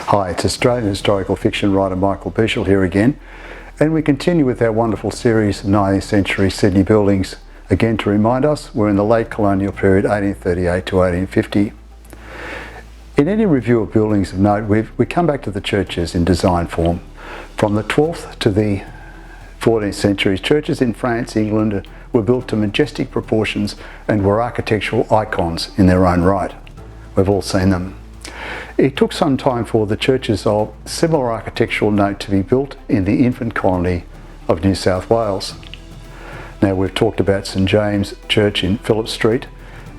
Hi, it's Australian historical fiction writer Michael Churchill here again, and we continue with our wonderful series of 19th century Sydney buildings. Again, to remind us, we're in the late colonial period 1838 to 1850. In any review of buildings of note, we come back to the churches in design form. From the 12th to the 14th centuries, churches in France, England were built to majestic proportions and were architectural icons in their own right. We've all seen them. It took some time for the churches of similar architectural note to be built in the infant colony of New South Wales. Now, we've talked about St James Church in Phillip Street,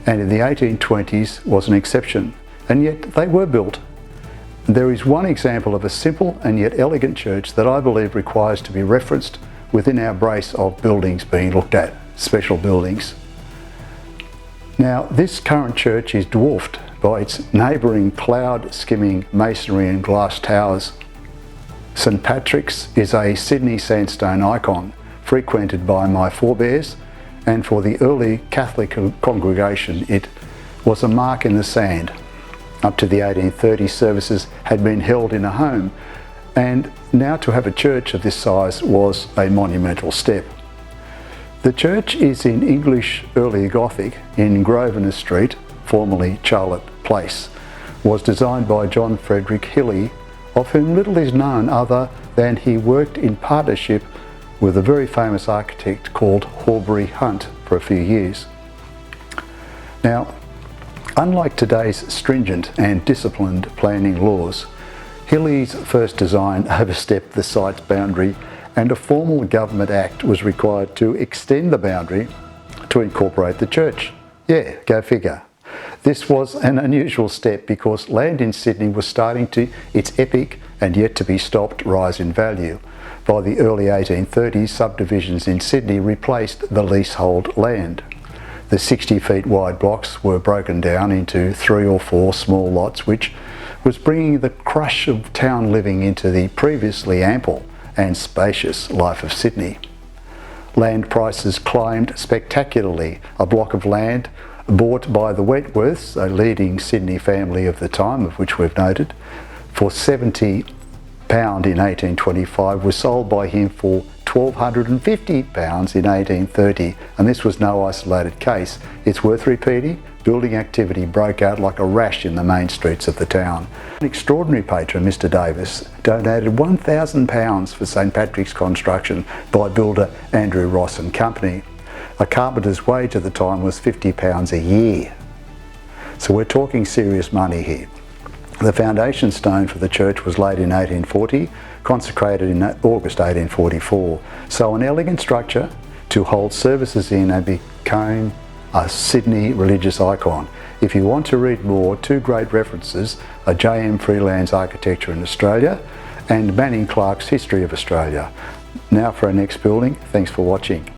and in the 1820s was an exception, and yet they were built. There is one example of a simple and yet elegant church that I believe requires to be referenced within our brace of buildings being looked at, special buildings. Now, this current church is dwarfed by its neighbouring cloud-skimming masonry and glass towers. St Patrick's is a Sydney sandstone icon, frequented by my forebears, and for the early Catholic congregation it was a mark in the sand. Up to the 1830s, services had been held in a home, and now to have a church of this size was a monumental step. The church is in English Early Gothic in Grosvenor Street, formerly Charlotte Place, was designed by John Frederick Hilly, of whom little is known other than he worked in partnership with a very famous architect called Horbury Hunt for a few years. Now, unlike today's stringent and disciplined planning laws, Hilly's first design overstepped the site's boundary, and a formal government act was required to extend the boundary to incorporate the church. Yeah, go figure. This was an unusual step because land in Sydney was starting to its epic and yet to be stopped rise in value. By the early 1830s, subdivisions in Sydney replaced the leasehold land. The 60 feet wide blocks were broken down into 3 or 4 small lots, which was bringing the crush of town living into the previously ample and spacious life of Sydney. Land prices climbed spectacularly. A block of land bought by the Wentworths, a leading Sydney family of the time, of which we've noted, for £70 in 1825 was sold by him for £1,250 in 1830, and this was no isolated case. It's worth repeating, building activity broke out like a rash in the main streets of the town. An extraordinary patron, Mr Davis, donated £1,000 for St Patrick's construction by builder Andrew Ross and Company. A carpenter's wage at the time was £50 a year. So we're talking serious money here. The foundation stone for the church was laid in 1840, consecrated in August 1844. So an elegant structure to hold services in and became a Sydney religious icon. If you want to read more, 2 great references are J.M. Freeland's Architecture in Australia and Manning Clark's History of Australia. Now for our next building. Thanks for watching.